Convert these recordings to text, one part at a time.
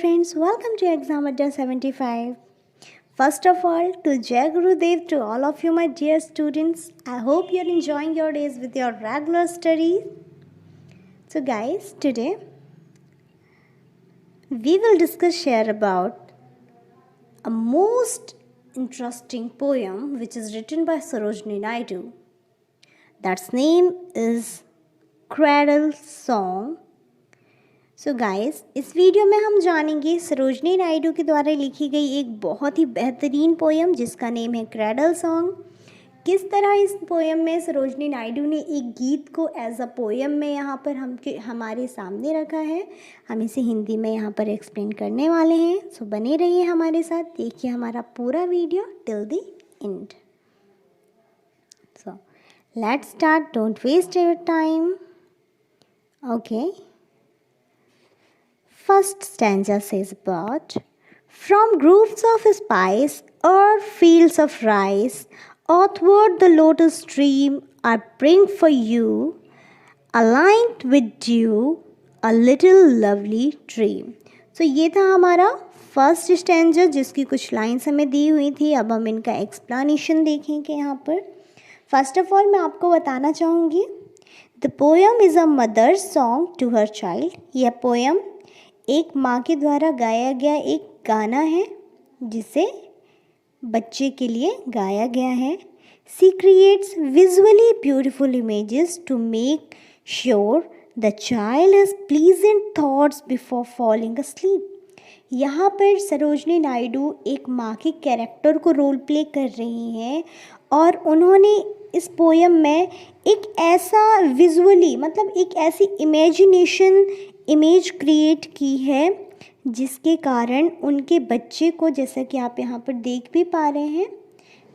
friends, welcome to Exam Adda 75. First of all, to Jai Gurudev, to all of you my dear students, I hope you are enjoying your days with your regular studies. So guys, today we will share about a most interesting poem which is written by Sarojini Naidu. That's name is Cradle Song. So guys, इस video में हम जानेंगे सरोजनी नायडू के द्वारा लिखी गई एक बहुत ही बेहतरीन पोयम जिसका नेम है क्रैडल सॉन्ग। किस तरह इस पोयम में सरोजनी नायडू ने एक गीत को एज अ पोयम में यहाँ पर हमारे सामने रखा है, हम इसे हिंदी में यहाँ पर एक्सप्लेन करने वाले हैं। सो बने रहिए हमारे साथ, देखिए हमारा पूरा video till the end. So let's start, don't waste your time. Okay, first stanza says about from groves of spice or fields of rice athwart the lotus stream I bring for you aligned with dew a little lovely dream। तो ये था हमारा first stanza जिसकी कुछ lines हमें दी हुई थी। अब हम इनका एक्सप्लेनेशन देखेंगे। यहाँ पर फर्स्ट ऑफ ऑल मैं आपको बताना चाहूँगी, the poem is a mother song to her child. यह पोएम एक माँ के द्वारा गाया गया एक गाना है जिसे बच्चे के लिए गाया गया है। She creates visually beautiful images to make sure the child has pleasant thoughts before falling asleep. यहाँ पर सरोजनी नायडू एक माँ के कैरेक्टर को रोल प्ले कर रही हैं और उन्होंने इस पोएम में एक ऐसा विजुअली मतलब एक ऐसी इमेज क्रिएट की है जिसके कारण उनके बच्चे को, जैसा कि आप यहाँ पर देख भी पा रहे हैं,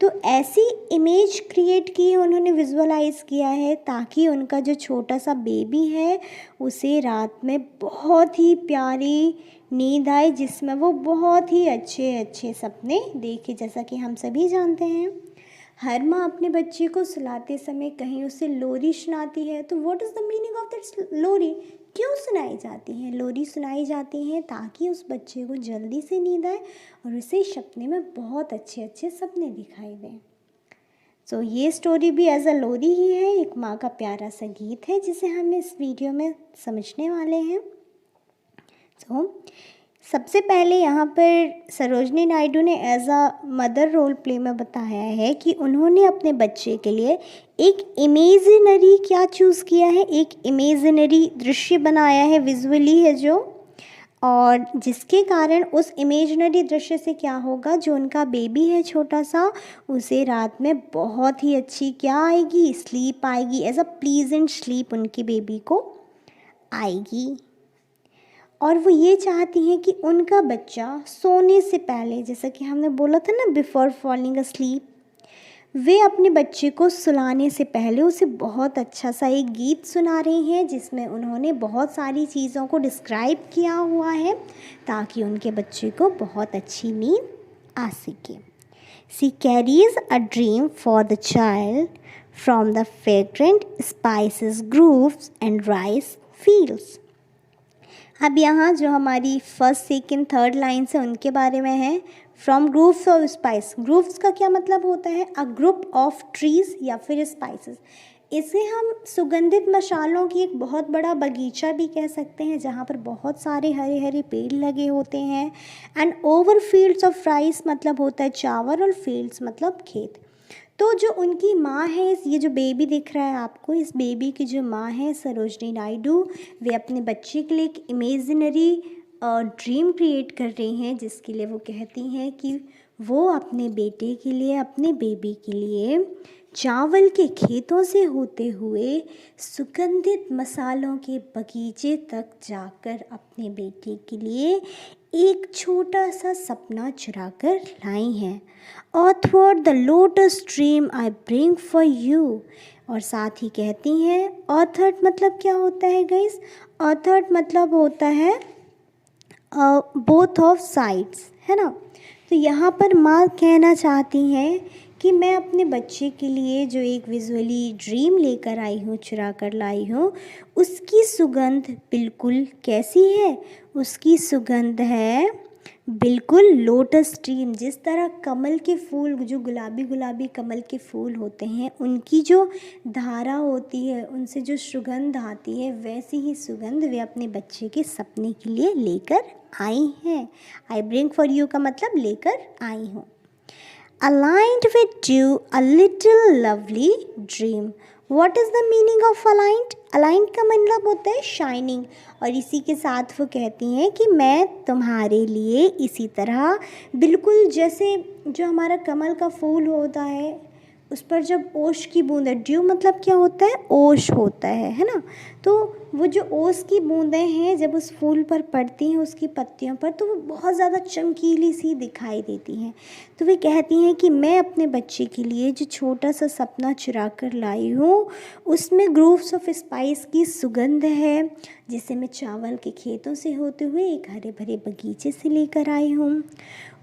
तो ऐसी इमेज क्रिएट की है, उन्होंने विजुअलाइज किया है ताकि उनका जो छोटा सा बेबी है उसे रात में बहुत ही प्यारी नींद आए जिसमें वो बहुत ही अच्छे अच्छे सपने देखे। जैसा कि हम सभी जानते हैं, हर माँ अपने बच्चे को सुलाते समय कहीं उसे लोरी सुनाती है। तो what is the meaning of that lori? क्यों सुनाई जाती हैं? लोरी सुनाई जाती हैं ताकि उस बच्चे को जल्दी से नींद आए और उसे सपने में बहुत अच्छे अच्छे सपने दिखाई दें। सो ये स्टोरी भी एज अ लोरी ही है, एक माँ का प्यारा सा गीत है जिसे हम इस वीडियो में समझने वाले हैं। सबसे पहले यहाँ पर सरोजनी नायडू ने as a mother role play में बताया है कि उन्होंने अपने बच्चे के लिए एक इमेजिनरी क्या चूज़ किया है, एक इमेजिनरी दृश्य बनाया है, विजुअली है जो, और जिसके कारण उस इमेजिनरी दृश्य से क्या होगा, जो उनका बेबी है छोटा सा, उसे रात में बहुत ही अच्छी क्या आएगी, स्लीप आएगी, एज अ प्लीजेंट स्लीप उनके बेबी को आएगी। और वो ये चाहती हैं कि उनका बच्चा सोने से पहले, जैसा कि हमने बोला था ना, बिफोर फॉलिंग अस्लीप, वे अपने बच्चे को सुलाने से पहले उसे बहुत अच्छा सा एक गीत सुना रही हैं जिसमें उन्होंने बहुत सारी चीज़ों को डिस्क्राइब किया हुआ है ताकि उनके बच्चे को बहुत अच्छी नींद आ सके। She carries a dream for the child from the fragrant spices groves and rice fields. अब यहाँ जो हमारी फर्स्ट सेकंड थर्ड लाइन से उनके बारे में है, from groves of spice. Groves का क्या मतलब होता है? अ ग्रुप ऑफ ट्रीज़ या फिर स्पाइसेस। इसे हम सुगंधित मसालों की एक बहुत बड़ा बगीचा भी कह सकते हैं जहाँ पर बहुत सारे हरे हरे पेड़ लगे होते हैं। And over fields of rice मतलब होता है चावल, और फील्ड्स मतलब खेत। तो जो उनकी माँ है, ये जो बेबी दिख रहा है आपको, इस बेबी की जो माँ है सरोजनी नायडू, वे अपने बच्चे के लिए एक इमेजिनरी ड्रीम क्रिएट कर रही हैं जिसके लिए वो कहती हैं कि वो अपने बेटे के लिए, अपने बेबी के लिए चावल के खेतों से होते हुए सुगंधित मसालों के बगीचे तक जाकर अपने बेटे के लिए एक छोटा सा सपना चुरा कर लाई हैं। Athwart the lotus stream I bring for you. और साथ ही कहती हैं, ऑथर्ड मतलब क्या होता है गाइस? ऑथर्ड मतलब होता है बोथ ऑफ साइड्स, है ना। तो यहाँ पर माँ कहना चाहती हैं कि मैं अपने बच्चे के लिए जो एक विजुअली ड्रीम लेकर आई हूँ, चुरा कर लाई हूँ, उसकी सुगंध बिल्कुल कैसी है? उसकी सुगंध है बिल्कुल लोटस ड्रीम। जिस तरह कमल के फूल, जो गुलाबी गुलाबी कमल के फूल होते हैं, उनकी जो धारा होती है, उनसे जो सुगंध आती है, वैसी ही सुगंध वे अपने बच्चे के सपने के लिए लेकर आई हैं। आई ब्रिंग फॉर यू का मतलब लेकर आई हूँ। Aligned with you a little lovely dream. What is the meaning of aligned? Aligned का मतलब होता है शाइनिंग, और इसी के साथ वो कहती हैं कि मैं तुम्हारे लिए इसी तरह बिल्कुल जैसे जो हमारा कमल का फूल होता है, उस पर जब ओश की बूंद है, ड्यू मतलब क्या होता है? ओश होता है ना। तो वो जो ओस की बूंदें हैं जब उस फूल पर पड़ती हैं, उसकी पत्तियों पर, तो वो बहुत ज़्यादा चमकीली सी दिखाई देती हैं। तो वे कहती हैं कि मैं अपने बच्चे के लिए जो छोटा सा सपना चुरा कर लाई हूँ, उसमें ग्रूव्स ऑफ स्पाइस की सुगंध है, जिसे मैं चावल के खेतों से होते हुए एक हरे भरे बगीचे से लेकर आई हूँ।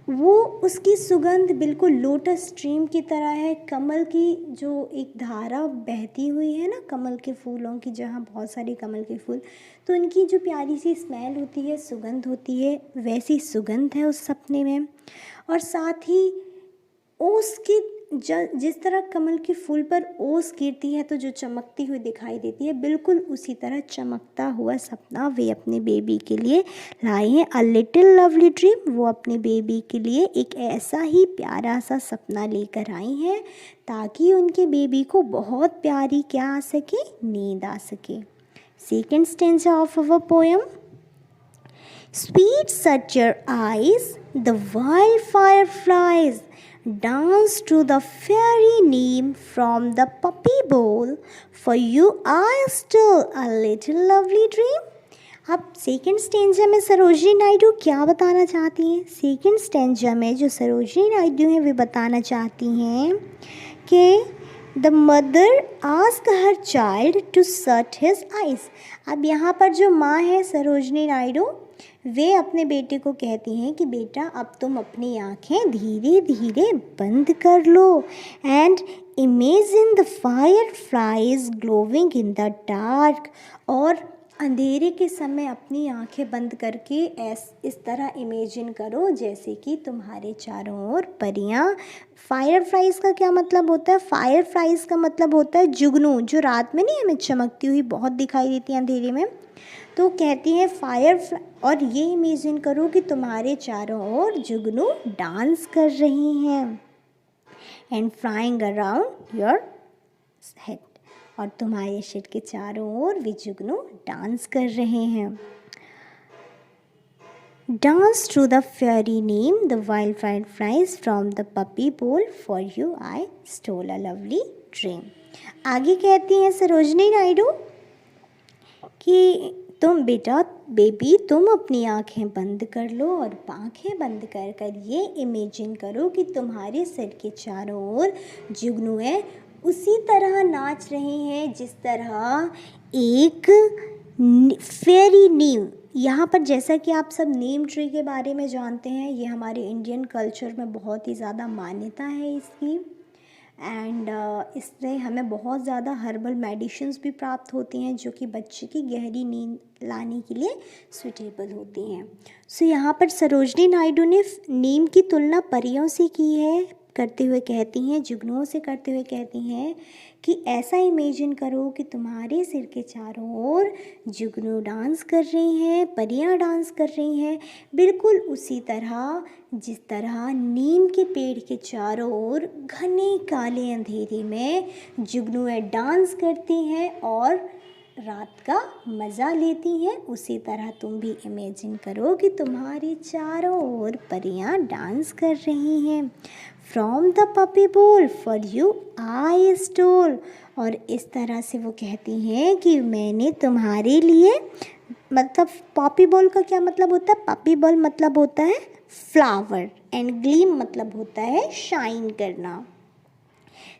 वो उसकी सुगंध बिल्कुल लोटस स्ट्रीम की तरह है। कमल की जो एक धारा बहती हुई है ना, कमल के फूलों की, जहाँ बहुत सारे कमल के फूल, तो उनकी जो प्यारी सी स्मेल होती है, सुगंध होती है, वैसी सुगंध है उस सपने में। और साथ ही ओस की जिस तरह कमल के फूल पर ओस गिरती है तो जो चमकती हुई दिखाई देती है, बिल्कुल उसी तरह चमकता हुआ सपना वे अपने बेबी के लिए लाए हैं। अ लिटिल लवली ड्रीम, वो अपने बेबी के लिए एक ऐसा ही प्यारा सा सपना लेकर आई हैं ताकि उनके बेबी को बहुत प्यारी क्या आ सके? नींद आ सके। Second stanza of our poem. Sweet shut your eyes, the wildfire flies dance to the fairy name from the puppy bowl. For you are still a little lovely dream. अब सेकेंड स्टेंजा में सरोजिनी नायडू क्या बताना चाहती हैं? Second stanza में जो सरोजिनी नायडू हैं वे बताना चाहती हैं कि the mother ask her child to shut his eyes. अब यहाँ पर जो माँ है सरोजिनी नायडू, वे अपने बेटे को कहती हैं कि बेटा अब तुम अपनी आँखें धीरे धीरे बंद कर लो and imagine the fire flies glowing in the dark. और अंधेरे के समय अपनी आंखें बंद करके इस तरह इमेजिन करो जैसे कि तुम्हारे चारों ओर परियां। फायर फ्लाइज का क्या मतलब होता है? फायर फ्लाइज का मतलब होता है जुगनू, जो रात में नहीं हमें चमकती हुई बहुत दिखाई देती है अंधेरे में। तो कहती हैं और ये इमेजिन करो कि तुम्हारे चारों ओर जुगनू डांस कर रही हैं and flying around your head, और तुम्हारे सिर के चारों ओर वे जुगनू डांस कर रहे हैं। Dance to the fairy neem the wild fire flies from the poppy bole for you I stole a lovely dream. आगे कहती हैं सरोजिनी नायडू कि तुम बेबी तुम अपनी आंखें बंद कर लो और आंखें बंद कर कर ये इमेजिन करो कि तुम्हारे सिर के चारों ओर जुगनुएं उसी तरह नाच रही हैं जिस तरह एक फेरी नीम। यहाँ पर जैसा कि आप सब नीम ट्री के बारे में जानते हैं, ये हमारे इंडियन कल्चर में बहुत ही ज़्यादा मान्यता है इसकी, एंड इससे हमें बहुत ज़्यादा हर्बल मेडिसिन्स भी प्राप्त होती हैं जो कि बच्चे की गहरी नींद लाने के लिए सुटेबल होती हैं। सो यहाँ पर सरोजिनी नायडू ने नीम की तुलना परियों से की है, करते हुए कहती हैं, जुगनुओं से करते हुए कहती हैं कि ऐसा इमेजिन करो कि तुम्हारे सिर के चारों ओर जुगनू डांस कर रही हैं, परियां डांस कर रही हैं, बिल्कुल उसी तरह जिस तरह नीम के पेड़ के चारों ओर घने काले अंधेरे में जुगनुएं डांस करती हैं और रात का मज़ा लेती हैं। उसी तरह तुम भी इमेजिन करो कि तुम्हारे चारों ओर परियां डांस कर रही हैं। From the poppy bole for you I stall, और इस तरह से वो कहती हैं कि मैंने तुम्हारे लिए, मतलब पॉपी बॉल का क्या मतलब होता है? पपी बॉल मतलब होता है फ्लावर एंड ग्लीम मतलब होता है शाइन करना।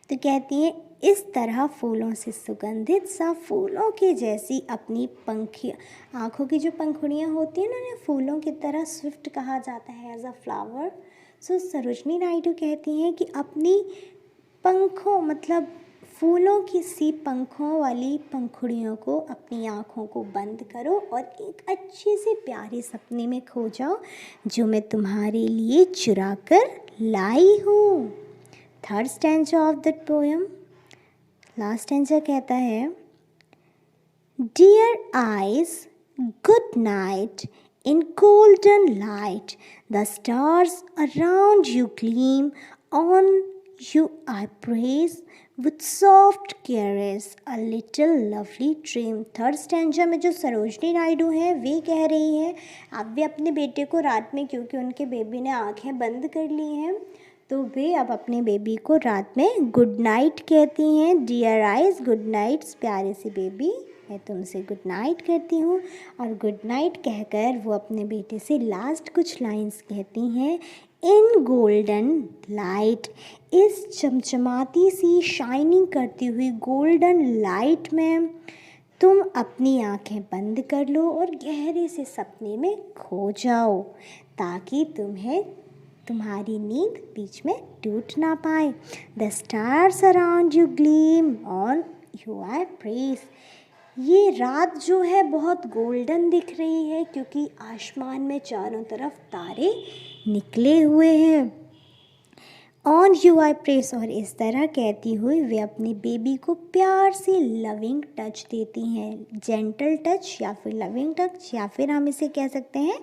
तो कहती हैं इस तरह फूलों से सुगंधित सा फूलों के जैसी अपनी पंखियाँ, आँखों की जो पंखुड़ियाँ होती हैं ना, उन्हें फूलों की तरह स्विफ्ट कहा जाता है एज अ फ्लावर। सो सरोजिनी नायडू कहती हैं कि अपनी पंखों मतलब फूलों की सी पंखों वाली पंखुड़ियों को अपनी आँखों को बंद करो और एक अच्छे से प्यारे सपने में खो जाओ जो मैं तुम्हारे लिए चुरा कर लाई हूँ। Third stanza of that poem, last stanza कहता है, Dear eyes, good night. In golden light, the stars around you gleam. On you I praise with soft caress, a little lovely dream. Third stanza में जो सरोजनी नायडू है वे कह रही है, आप भी अपने बेटे को रात में, क्योंकि उनके बेबी ने आंखें बंद कर ली हैं, तो वे अब अपने बेबी को रात में गुड नाइट कहती हैं। डियर आइज़, गुड नाइट प्यारे से बेबी, मैं तुमसे गुड नाइट कहती हूँ। और गुड नाइट कहकर वो अपने बेटे से लास्ट कुछ लाइंस कहती हैं, इन गोल्डन लाइट, इस चमचमाती सी शाइनिंग करती हुई गोल्डन लाइट में तुम अपनी आंखें बंद कर लो और गहरे से सपने में खो जाओ ताकि तुम्हारी नींद बीच में टूट ना पाए। The stars around you gleam, on you I praise. ये रात जो है बहुत गोल्डन दिख रही है क्योंकि आसमान में चारों तरफ तारे निकले हुए हैं। ऑन यू आई प्रेस, और इस तरह कहती हुई वे अपने बेबी को प्यार से लविंग टच देती हैं। जेंटल टच या फिर लविंग टच, या फिर हम इसे कह सकते हैं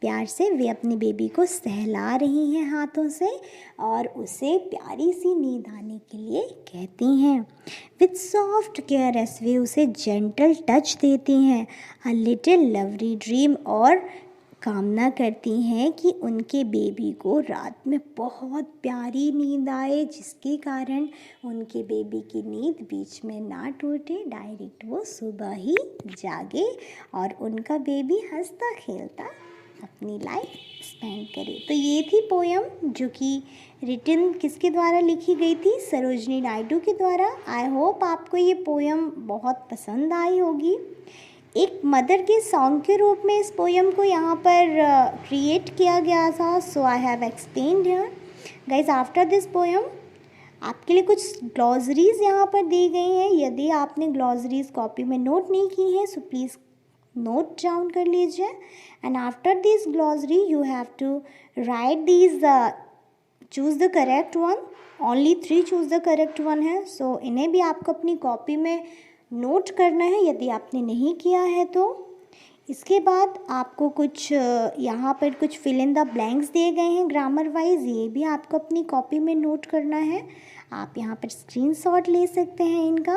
प्यार से वे अपनी बेबी को सहला रही हैं हाथों से और उसे प्यारी सी नींद आने के लिए कहती हैं। विथ सॉफ्ट केयरस, वे उसे जेंटल टच देती हैं। अ लिटिल लवली ड्रीम, और कामना करती हैं कि उनके बेबी को रात में बहुत प्यारी नींद आए जिसके कारण उनके बेबी की नींद बीच में ना टूटे, डायरेक्ट वो सुबह ही जागे और उनका बेबी हंसता खेलता अपनी लाइफ स्पेंड करे। तो ये थी पोयम जो कि रिटन किसके द्वारा लिखी गई थी, सरोजनी नायडू के द्वारा। आई होप आपको ये पोयम बहुत पसंद आई होगी। एक मदर के सॉन्ग के रूप में इस पोयम को यहाँ पर क्रिएट किया गया था। So I have explained here guys. After this poem आपके लिए कुछ ग्लॉसरीज यहाँ पर दी गई हैं। यदि आपने ग्लॉसरीज कॉपी में नोट नहीं की है सो प्लीज़ नोट डाउन कर लीजिए। And after this glossary you have to write these, choose the correct one, only 3 choose the correct one है। सो इन्हें भी आपको अपनी कॉपी में नोट करना है यदि आपने नहीं किया है तो। इसके बाद आपको कुछ यहाँ पर कुछ फिल इन द ब्लैंक्स दिए गए हैं ग्रामर वाइज, ये भी आपको अपनी कॉपी में नोट करना है। आप यहाँ पर स्क्रीनशॉट ले सकते हैं इनका।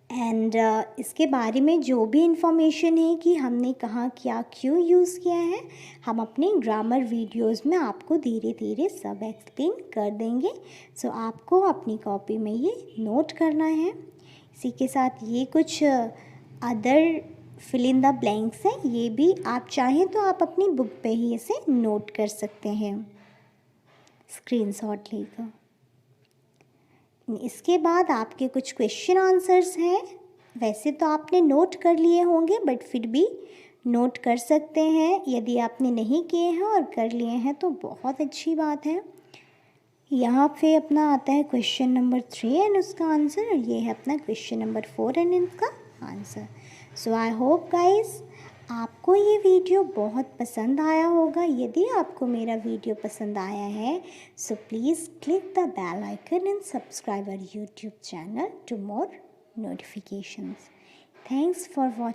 एंड इसके बारे में जो भी इंफॉर्मेशन है कि हमने कहाँ क्या क्यों यूज़ किया है, हम अपने ग्रामर वीडियोस में आपको धीरे धीरे सब एक्सप्लेन कर देंगे। सो आपको अपनी कॉपी में ये नोट करना है। इसी के साथ ये कुछ other fill in the blanks हैं, ये भी आप चाहें तो आप अपनी बुक पे ही इसे नोट कर सकते हैं स्क्रीनशॉट लेकर। इसके बाद आपके कुछ क्वेश्चन आंसर्स हैं। वैसे तो आपने नोट कर लिए होंगे बट फिर भी नोट कर सकते हैं। यदि आपने नहीं किए हैं और कर लिए हैं तो बहुत अच्छी बात है। यहाँ पे अपना आता है क्वेश्चन नंबर 3 एंड उसका आंसर, और ये है अपना क्वेश्चन नंबर 4 एंड इसका answer. So I hope guys आपको ये वीडियो बहुत पसंद आया होगा। यदि आपको मेरा वीडियो पसंद आया है so please click the bell icon and subscribe our YouTube channel to more notifications. Thanks for watching.